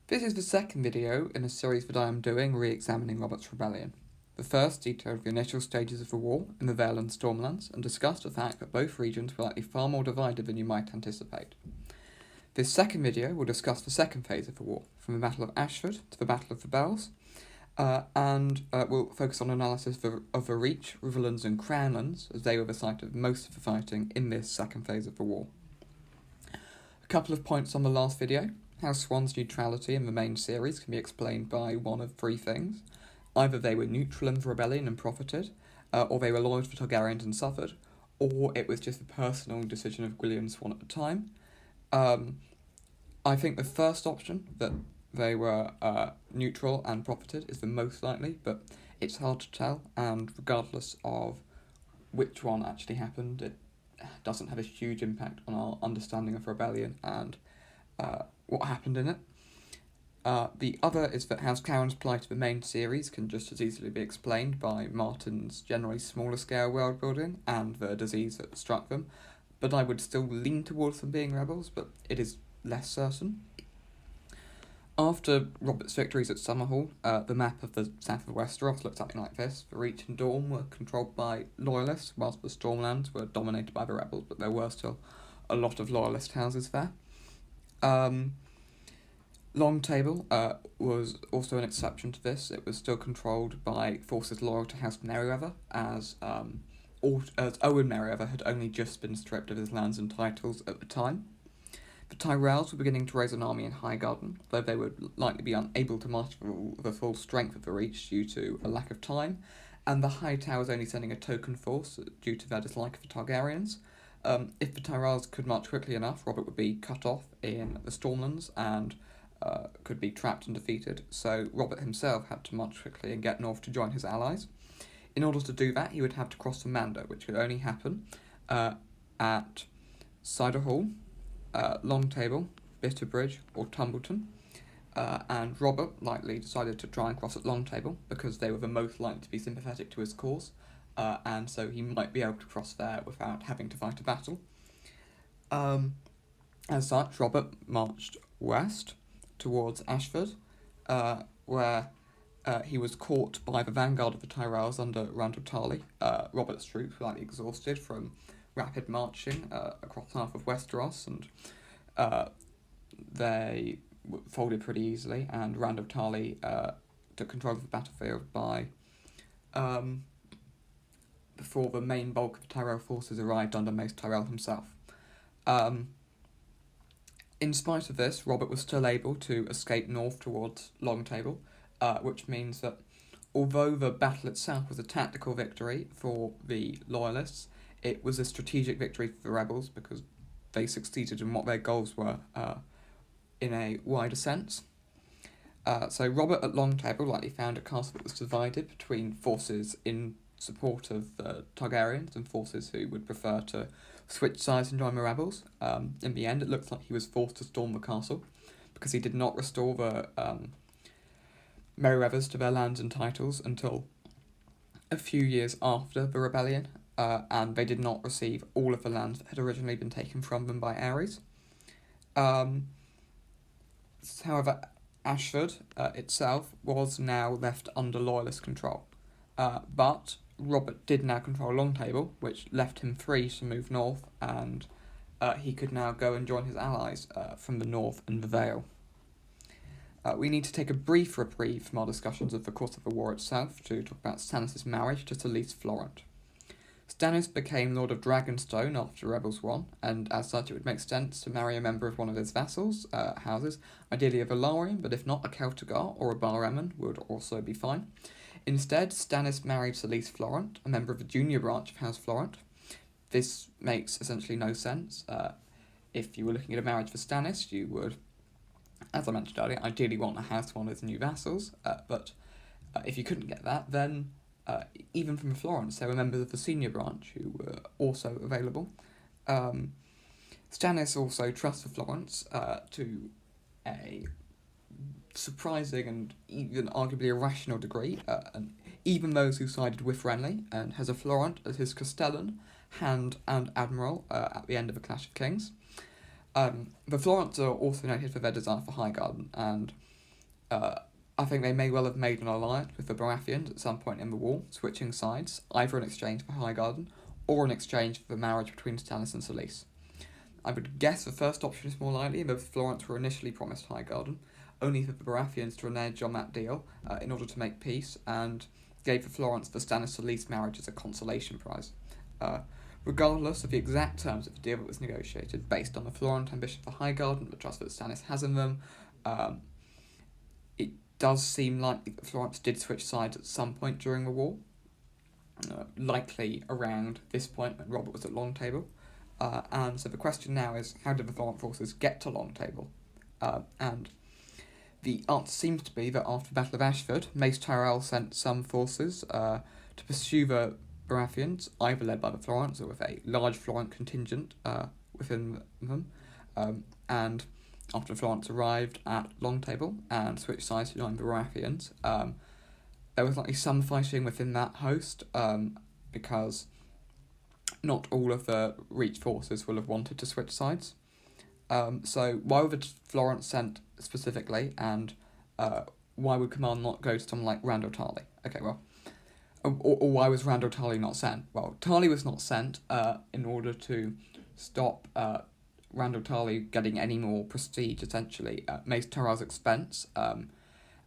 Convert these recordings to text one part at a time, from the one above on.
This is the second video in a series that I am doing re-examining Robert's Rebellion. The first detailed the initial stages of the war in the Vale and Stormlands and discussed the fact that both regions were likely far more divided than you might anticipate. This second video will discuss the second phase of the war, from the Battle of Ashford to the Battle of the Bells, and we'll focus on analysis of the Reach, Riverlands and Crownlands, as they were the site of most of the fighting in this second phase of the war. A couple of points on the last video. House Swan's neutrality in the main series can be explained by one of three things. Either they were neutral in the rebellion and profited, or they were loyal to the Targaryens and suffered, or it was just a personal decision of Gwillion Swan at the time. I think the first option, that they were neutral and profited, is the most likely, but it's hard to tell, and regardless of which one actually happened, it doesn't have a huge impact on our understanding of rebellion and what happened in it. The other is that House Karen's plight to the main series can just as easily be explained by Martin's generally smaller scale world building and the disease that struck them, but I would still lean towards them being rebels, but it is less certain. After Robert's victories at Summerhall, the map of the south of Westeros looked something like this. The Reach and Dorne were controlled by loyalists, whilst the Stormlands were dominated by the rebels, but there were still a lot of loyalist houses there. Long Table was also an exception to this. It was still controlled by forces loyal to House Merryweather, as Owen Merryweather had only just been stripped of his lands and titles at the time. The Tyrells were beginning to raise an army in Highgarden, though they would likely be unable to master the full strength of the Reach due to a lack of time, and the Hightowers only sending a token force due to their dislike of the Targaryens. If the Tyrells could march quickly enough, Robert would be cut off in the Stormlands and could be trapped and defeated, so Robert himself had to march quickly and get north to join his allies. In order to do that, he would have to cross the Mander, which could only happen at Cider Hall, Long Table, Bitterbridge, or Tumbleton, and Robert likely decided to try and cross at Long Table because they were the most likely to be sympathetic to his cause, and so he might be able to cross there without having to fight a battle. As such, Robert marched west towards Ashford, where he was caught by the vanguard of the Tyrells under Randall Tarley. Robert's troops were likely exhausted from rapid marching across half of Westeros, and they folded pretty easily, and Randall Tarley took control of the battlefield before the main bulk of the Tyrell forces arrived under Mace Tyrell himself. In spite of this, Robert was still able to escape north towards Long Table, which means that although the battle itself was a tactical victory for the Loyalists, it was a strategic victory for the rebels because they succeeded in what their goals were in a wider sense. So Robert at Long Table likely found a castle that was divided between forces in support of the Targaryens and forces who would prefer to switch sides and join the rebels. In the end, it looks like he was forced to storm the castle because he did not restore the Merryweathers to their lands and titles until a few years after the rebellion, and they did not receive all of the lands that had originally been taken from them by Aerys. However, Ashford itself was now left under loyalist control, but Robert did now control Long Table, which left him free to move north, and he could now go and join his allies from the north and the Vale. We need to take a brief reprieve from our discussions of the course of the war itself to talk about Stannis' marriage to Selyse Florent. Stannis became Lord of Dragonstone after Rebels won, and as such it would make sense to marry a member of one of his vassals' houses, ideally a Velaryon, but if not, a Celtigar or a Balraman would also be fine. Instead, Stannis married Selyse Florent, a member of the junior branch of House Florent. This makes essentially no sense. If you were looking at a marriage for Stannis, you would, as I mentioned earlier, ideally want a house one as new vassals, but if you couldn't get that, then even from the Florents, there were members of the senior branch who were also available. Stannis also trusts the Florents to a surprising and even arguably irrational degree, and even those who sided with Renly, and has a Florent as his Castellan, Hand and Admiral at the end of A Clash of Kings. The Florents are also noted for their desire for Highgarden, and I think they may well have made an alliance with the Baratheons at some point in the war, switching sides, either in exchange for Highgarden or in exchange for the marriage between Stannis and Selyse. I would guess the first option is more likely, and that Florence were initially promised Highgarden, only for the Baratheons to renege on that deal in order to make peace, and gave the Florence the Stannis-Selyse marriage as a consolation prize. Regardless of the exact terms of the deal that was negotiated, based on the Florent ambition for Highgarden, the trust that Stannis has in them, it does seem likely that Florence did switch sides at some point during the war, likely around this point when Robert was at Long Table. And so the question now is, how did the Florent forces get to Long Table? And the answer seems to be that after the Battle of Ashford, Mace Tyrell sent some forces to pursue the Baratheons, either led by the Florents or with a large Florent contingent within them. And after the Florents arrived at Long Table and switched sides to join the Baratheons, there was likely some fighting within that host, because not all of the Reach forces will have wanted to switch sides. So why were the Florents sent specifically, and why would command not go to someone like Randall Tarly? Okay, well, or why was Randall Tarly not sent? Well, Tarly was not sent in order to stop Randall Tarly getting any more prestige, essentially, at Mace Tyrell's expense,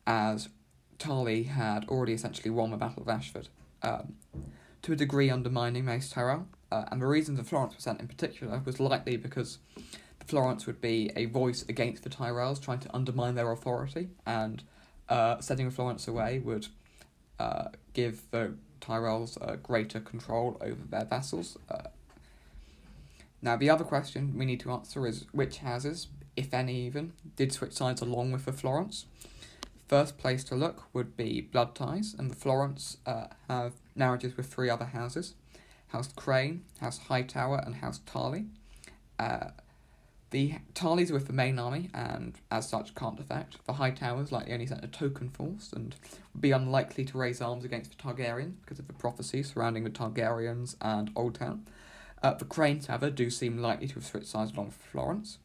as Tarly had already essentially won the Battle of Ashford, to a degree undermining Mace Tyrell. And the reason the Florents were sent in particular was likely because the Florents would be a voice against the Tyrells, trying to undermine their authority, and sending the Florents away would give the Tyrells greater control over their vassals. Now, the other question we need to answer is which houses, if any even, did switch sides along with the Florents. First place to look would be blood ties, and the Florents have marriages with three other houses: House Crane, House Hightower, and House Tarly. The Tarlys are with the main army, and as such can't defect. The Hightowers likely only sent a token force, and would be unlikely to raise arms against the Targaryens because of the prophecy surrounding the Targaryens and Oldtown. The Cranes, however, do seem likely to have switched sides along with Florence.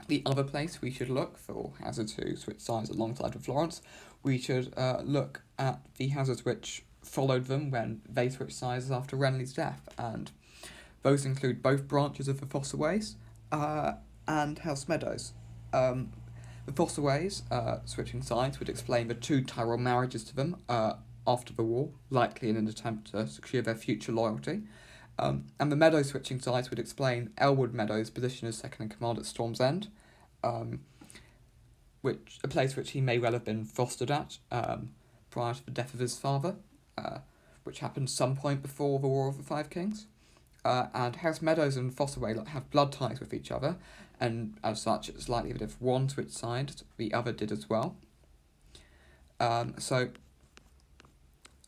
The other place we should look for houses who switch sides alongside with Florence, we should look at the houses which followed them when they switched sides after Renly's death, and those include both branches of the Fossaways and House Meadows. The Fossaways switching sides would explain the two Tyrell marriages to them after the war, likely in an attempt to secure their future loyalty. And the Meadows switching sides would explain Elwood Meadows' position as second in command at Storm's End, which a place which he may well have been fostered at prior to the death of his father, which happened some point before the War of the Five Kings. And House Meadows and Fossaway have blood ties with each other, and as such it's likely that if one switched sides, the other did as well. So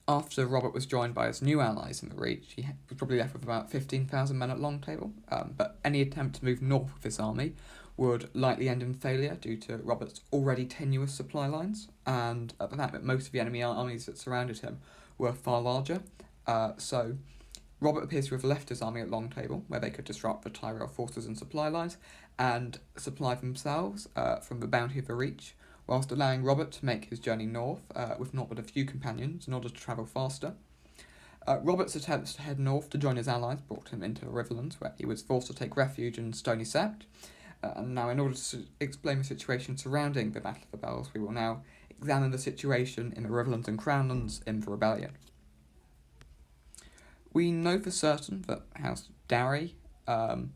after Robert was joined by his new allies in the Reach, he was probably left with about 15,000 men at Long Table, but any attempt to move north with his army would likely end in failure due to Robert's already tenuous supply lines, and the fact that most of the enemy armies that surrounded him were far larger. So Robert appears to have left his army at Long Table, where they could disrupt the Tyrell forces and supply lines, and supply themselves from the bounty of the Reach, whilst allowing Robert to make his journey north with not but a few companions in order to travel faster. Robert's attempts to head north to join his allies brought him into the Riverlands, where he was forced to take refuge in Stony Sept. And now, in order to explain the situation surrounding the Battle of the Bells, we will now examine the situation in the Riverlands and Crownlands in the Rebellion. We know for certain that House Darry, Vance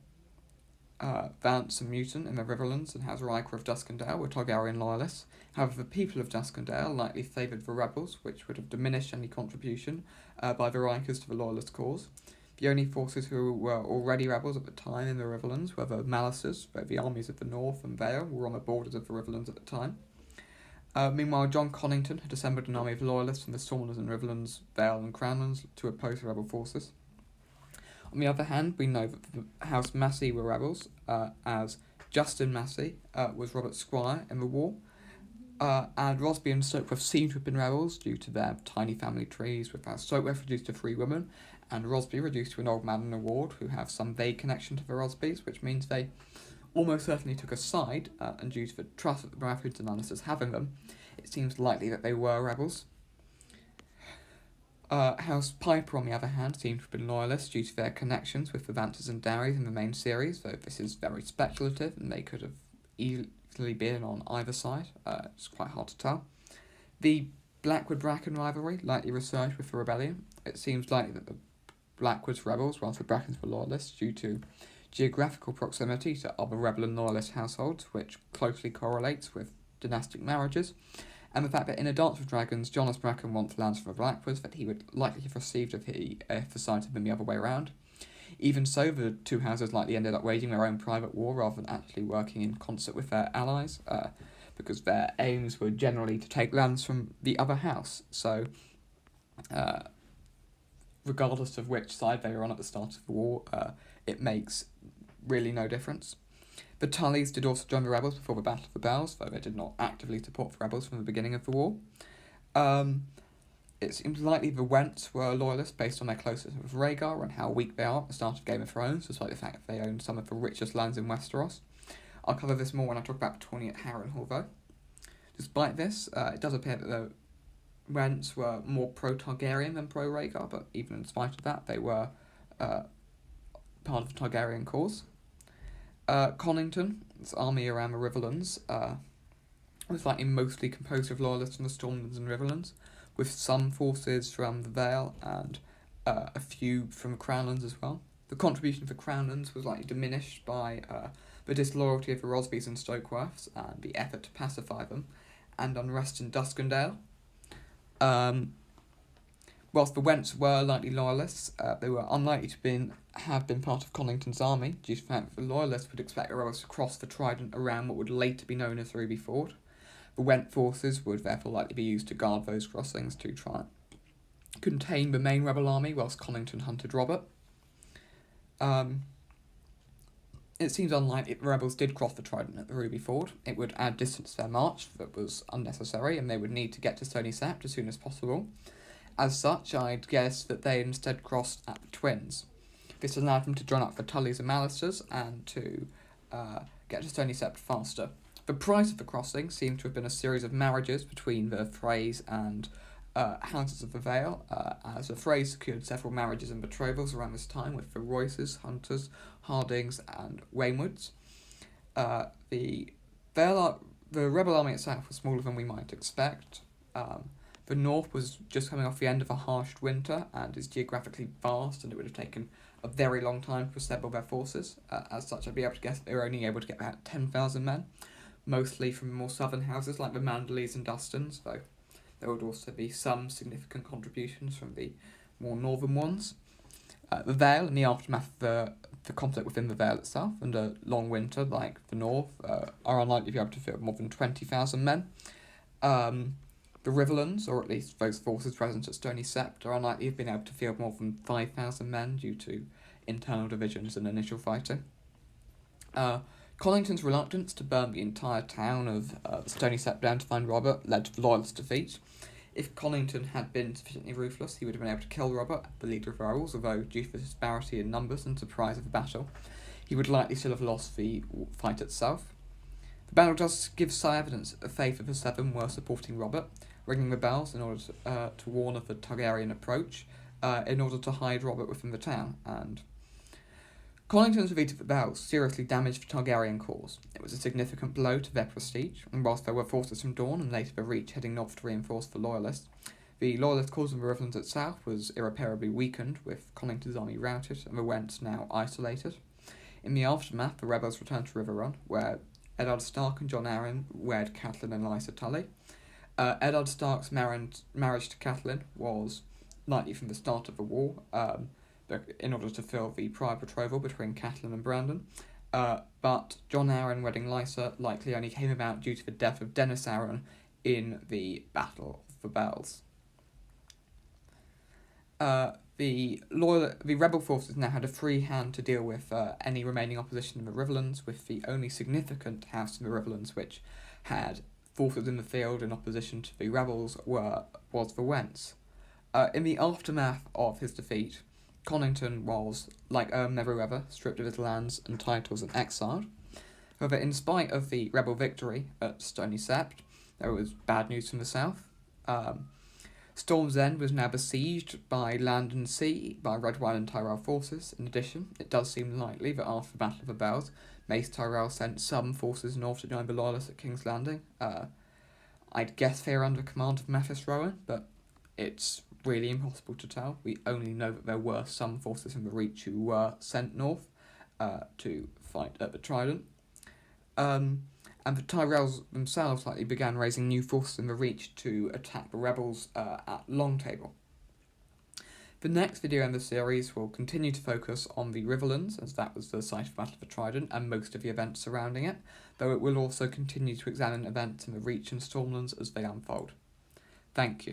and Muton in the Riverlands and House Riker of Duskendale were Targaryen loyalists. However, the people of Duskendale likely favoured the rebels, which would have diminished any contribution by the Rikers to the loyalist cause. The only forces who were already rebels at the time in the Riverlands were the Malices, where the armies of the North and Vale were on the borders of the Riverlands at the time. Meanwhile, John Connington had assembled an army of loyalists from the Stormlands and Riverlands, Vale and Crownlands to oppose the rebel forces. On the other hand, we know that the House Massey were rebels, as Justin Massey was Robert's squire in the war, and Rosby and Stokeweth seem to have been rebels due to their tiny family trees, with Stokeweth reduced to 3 women, and Rosby reduced to an old man and a ward who have some vague connection to the Rosbys, which means they almost certainly took a side, and due to the trust that the Baratheons and Lannisters have in them, it seems likely that they were rebels. House Piper, on the other hand, seemed to have been loyalists due to their connections with the Vances and Dowries in the main series, though this is very speculative and they could have easily been on either side. It's quite hard to tell. The Blackwood-Bracken rivalry likely resurged with the rebellion. It seems likely that the Blackwoods rebels, whilst the Brackens were loyalists, due to geographical proximity to other rebel and loyalist households, which closely correlates with dynastic marriages, and the fact that in A Dance with Dragons, Jonas Bracken wants lands from the Blackwoods that he would likely have received if the sides had been the other way around. Even so, the two houses likely ended up waging their own private war rather than actually working in concert with their allies, because their aims were generally to take lands from the other house. So, regardless of which side they were on at the start of the war, it makes really no difference. The Tullys did also join the rebels before the Battle of the Bells, though they did not actively support the rebels from the beginning of the war. It seems likely the Wents were loyalists based on their closeness with Rhaegar and how weak they are at the start of Game of Thrones, despite the fact that they own some of the richest lands in Westeros. I'll cover this more when I talk about Tawny at Harrenhal, though. Despite this, it does appear that the Wents were more pro-Targaryen than pro-Rhaegar, but even in spite of that, they were part of the Targaryen cause. Connington's army around the Riverlands was likely mostly composed of loyalists from the Stormlands and Riverlands, with some forces from the Vale and a few from the Crownlands as well. The contribution for Crownlands was likely diminished by the disloyalty of the Rosbys and Stokeworths and the effort to pacify them, and unrest in Duskendale. Whilst the Wents were likely loyalists, they were unlikely to have been part of Connington's army, due to the fact that the loyalists would expect the rebels to cross the Trident around what would later be known as Ruby Ford. The Went forces would therefore likely be used to guard those crossings to try and contain the main rebel army whilst Connington hunted Robert. It seems unlikely if the rebels did cross the Trident at the Ruby Ford. It would add distance to their march that was unnecessary, and they would need to get to Stony Sept as soon as possible. As such, I'd guess that they instead crossed at the Twins. This allowed them to join up for Tullys and Mallisters and to get to Stony Sept faster. The price of the crossing seemed to have been a series of marriages between the Freys and Houses of the Vale, as the Freys secured several marriages and betrothals around this time with the Royces, Hunters, Hardings, and Waynwoods. The rebel army itself was smaller than we might expect. The north was just coming off the end of a harsh winter and is geographically vast, and it would have taken a very long time to assemble their forces. As such, I'd be able to guess that they were only able to get about 10,000 men, mostly from more southern houses like the Manderleys and Dustons, though there would also be some significant contributions from the more northern ones. The Vale, in the aftermath of the conflict within the Vale itself, and a long winter like the north, are unlikely to be able to field more than 20,000 men. The Riverlands, or at least those forces present at Stony Sept, are unlikely to have been able to field more than 5,000 men due to internal divisions and initial fighting. Connington's reluctance to burn the entire town of Stony Sept down to find Robert led to the Loyalist defeat. If Connington had been sufficiently ruthless, he would have been able to kill Robert, the leader of the rebels, although due to the disparity in numbers and surprise of the battle, he would likely still have lost the fight itself. The battle does give some evidence that the faith of the Seven were supporting Robert, ringing the bells in order to warn of the Targaryen approach, in order to hide Robert within the town, and Connington's defeat of the Bells seriously damaged the Targaryen cause. It was a significant blow to their prestige, and whilst there were forces from Dorne and later the Reach heading north to reinforce the Loyalists, the Loyalist cause of the Riverlands itself was irreparably weakened, with Connington's army routed and the Wents now isolated. In the aftermath, the rebels returned to Riverrun, where Eddard Stark and Jon Arryn wed Catelyn and Lysa Tully. Eddard Stark's marriage to Catelyn was likely from the start of the war, in order to fill the prior betrothal between Catelyn and Brandon, but Jon Arryn wedding Lysa likely only came about due to the death of Denys Arryn in the Battle of the Bells. The rebel forces now had a free hand to deal with any remaining opposition in the Riverlands, with the only significant house in the Riverlands which had forces in the field in opposition to the rebels was the Wents. In the aftermath of his defeat, Connington was, like Merryweather, stripped of his lands and titles and exiled. However, in spite of the rebel victory at Stony Sept, there was bad news from the south. Storm's End was now besieged by land and sea by Redwyne and Tyrell forces. In addition, it does seem likely that after the Battle of the Bells, Mace Tyrell sent some forces north to join the Loyalists at King's Landing. I'd guess they were under command of Mathis Rowan, but it's really impossible to tell. We only know that there were some forces in the Reach who were sent north to fight at the Trident. And the Tyrells themselves likely began raising new forces in the Reach to attack the rebels at Longtable. The next video in the series will continue to focus on the Riverlands, as that was the site of the Battle of the Trident and most of the events surrounding it, though it will also continue to examine events in the Reach and Stormlands as they unfold. Thank you.